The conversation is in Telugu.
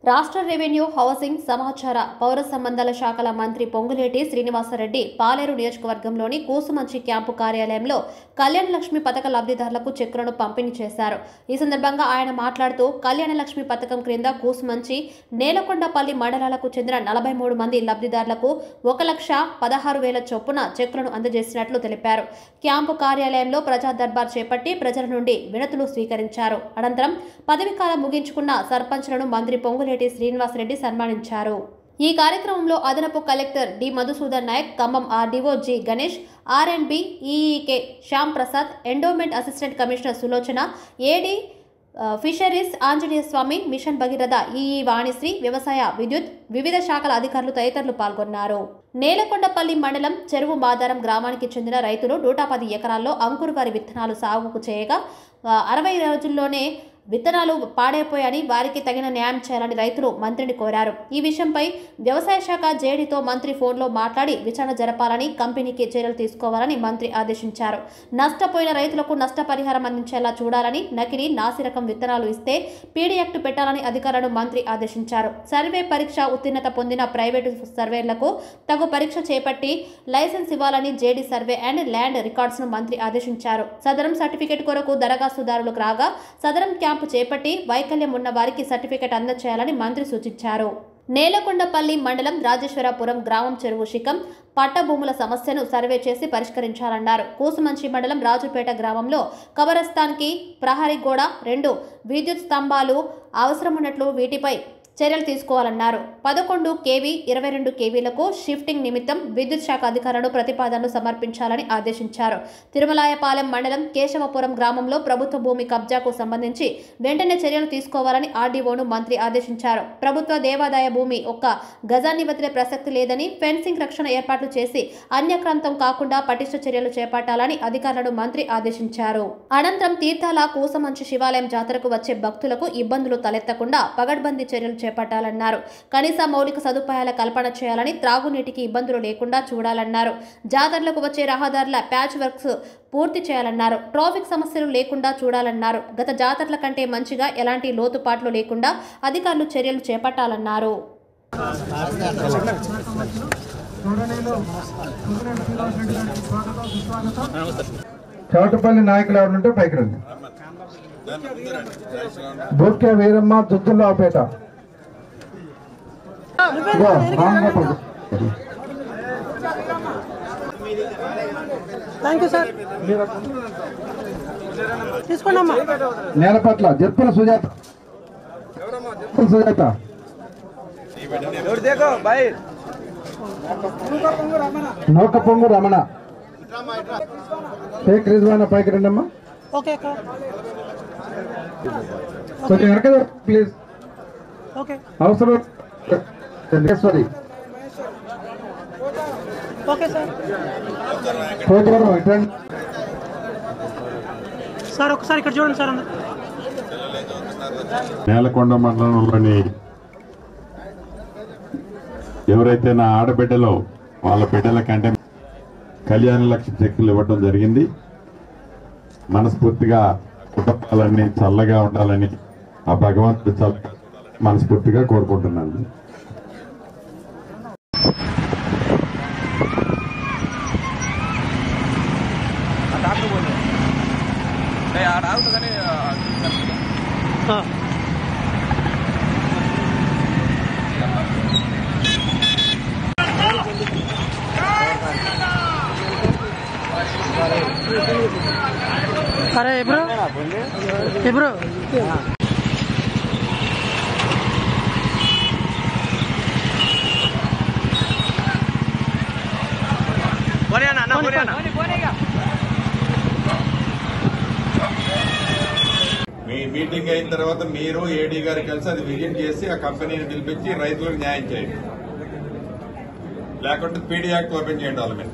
రాష్ట్ర రెవెన్యూ, హౌసింగ్, సమాచార, పౌర సంబంధాల శాఖల మంత్రి పొంగులేటి శ్రీనివాసరెడ్డి పాలేరు నియోజకవర్గంలోని కూసుమంచి క్యాంపు కార్యాలయంలో కళ్యాణ లక్ష్మి పథక లబ్ధిదారులకు చెక్కులను పంపిణీ చేశారు. ఈ సందర్భంగా ఆయన మాట్లాడుతూ కళ్యాణ లక్ష్మి పథకం క్రింద కూసుమంచి, నేలకొండపల్లి మండలాలకు చెందిన 43 మంది లబ్ధిదారులకు 1,16,000 చొప్పున చెక్కులను అందజేసినట్లు తెలిపారు. క్యాంపు కార్యాలయంలో ప్రజా దర్బార్ చేపట్టి ప్రజల నుండి వినతులు స్వీకరించారు. అనంతరం పదవీకాలం ముగించుకున్న సర్పంచ్లను మంత్రి పొంగులేటి శ్రీనివాసరెడ్డి సన్మానించారు. ఈ కార్యక్రమంలో అదనపు collector D Madhusudan Nayak, Khammam RDO G Ganesh, R and B ఈఈకే Shyam Prasad, endowment assistant commissioner Sulochana, AD fisheries Anjaneya Swamy, mission Bhagiratha EE Vanishri, వ్యవసాయ, విద్యుత్, వివిధ శాఖల అధికారులు తదితరులు పాల్గొన్నారు. నేలకొండపల్లి మండలం చెరువు మాదారం గ్రామానికి చెందిన రైతులు 110 ఎకరాల్లో అంకురు వరి విత్తనాలు సాగుకు చేయగా 60 రోజుల్లోనే విత్తనాలు పాడైపోయాయని, వారికి తగిన న్యాయం చేయాలని రైతులు మంత్రిని కోరారు. ఈ విషయంపై వ్యవసాయ శాఖ జేడీతో మంత్రి ఫోన్లో మాట్లాడి విచారణ జరపాలని, కంపెనీకి చర్యలు తీసుకోవాలని మంత్రి ఆదేశించారు. నష్టపోయిన రైతులకు నష్టపరిహారం అందించేలా చూడాలని, నకిలీ, నాసిరకం విత్తనాలు ఇస్తే పీడీ యాక్ట్ పెట్టాలని అధికారులను మంత్రి ఆదేశించారు. సర్వే పరీక్ష ఉత్తీర్ణత పొందిన ప్రైవేటు సర్వేలకు తగు పరీక్ష చేపట్టి లైసెన్స్ ఇవ్వాలని JD survey and land records ను మంత్రి ఆదేశించారు. సదరం సర్టిఫికేట్ కొరకు దరఖాస్తుదారులకు రాగా సదరం క్యాంపు చేపట్టి వైకల్యం ఉన్న వారికి సర్టిఫికేట్ అందజేయాలని మంత్రి సూచించారు. నేలకొండపల్లి మండలం రాజేశ్వరపురం గ్రామం చెరువు శిఖం పట్ట భూముల సమస్యను సర్వే చేసి పరిష్కరించాలన్నారు. కూసుమంచి మండలం రాజుపేట గ్రామంలో కబరస్థాన్కి ప్రహరీ గోడ, 2 విద్యుత్ స్తంభాలు అవసరమున్నట్లు వీటిపై చర్యలు తీసుకోవాలన్నారు. 11 కేవీ, 22 కేవీలకు షిఫ్టింగ్ నిమిత్తం విద్యుత్ శాఖ అధికారులను ప్రతిపాదనలు సమర్పించాలని ఆదేశించారు. తిరుమలాయపాలెం మండలం కేశవపురం గ్రామంలో ప్రభుత్వ భూమి కబ్జాకు సంబంధించి వెంటనే చర్యలు తీసుకోవాలని ఆర్డీఓను మంత్రి ఆదేశించారు. ప్రభుత్వ దేవాదాయ భూమి 1 గజాన్ని వదిలే ప్రసక్తి లేదని, ఫెన్సింగ్ రక్షణ ఏర్పాట్లు చేసి అన్యక్రాంతం కాకుండా పటిష్ట చర్యలు చేపట్టాలని అధికారులను మంత్రి ఆదేశించారు. అనంతరం తీర్థాల కూసుమంచి శివాలయం జాతరకు వచ్చే భక్తులకు ఇబ్బందులు తలెత్తకుండా పగడ్బందీ చర్యలు చేపట్టాలన్నారు. కనీస మౌలిక సదుపాయాల కల్పన చేయాలని, త్రాగునీటికి ఇబ్బందులు లేకుండా చూడాలన్నారు. జాతరలకు వచ్చే రహదారుల ప్యాచ్ వర్క్స్ పూర్తి చేయాలన్నారు. ట్రాఫిక్ సమస్యలు లేకుండా చూడాలన్నారు. గత జాతరల కంటే మంచిగా ఎలాంటి లోతుపాట్లు లేకుండా అధికారులు చర్యలు చేపట్టాలన్నారు. చౌటపల్లి నాయకులు ఎవరుంటే పైకి రండి. బూర్కే వీరమ్మ, దుద్దుల్లాపేట. నేలపట్ల జత్పుల సుజాత, నౌక పొంగు రమణ, షేక్ రిజ్వానా పైకి రండమ్మా. కొంచెం వెనక ప్లీజ్. అవసరం సార్ ఒకసారి ఇక్కడ చూడండి సార్. నేలకొండ మండలంలోని ఎవరైతే నా ఆడబిడ్డలో వాళ్ళ బిడ్డల కంటే కళ్యాణ లక్ష్మి చెక్కులు ఇవ్వడం జరిగింది. మనస్ఫూర్తిగా కుటుంబాలన్నీ చల్లగా ఉండాలని ఆ భగవంతుడు చల్లగా మనస్ఫూర్తిగా కోరుకుంటున్నాను. अरे ब्रो ब्रो మీ మీటింగ్ అయిన తర్వాత మీరు ఏడీ గారు కలిసి అది విజిట్ చేసి ఆ కంపెనీని పిలిపించి రైతులకు న్యాయం చేయండి, లేకుంటే పీడీ యాక్ట్ ఓపెన్ చేయండి వాళ్ళ మీద.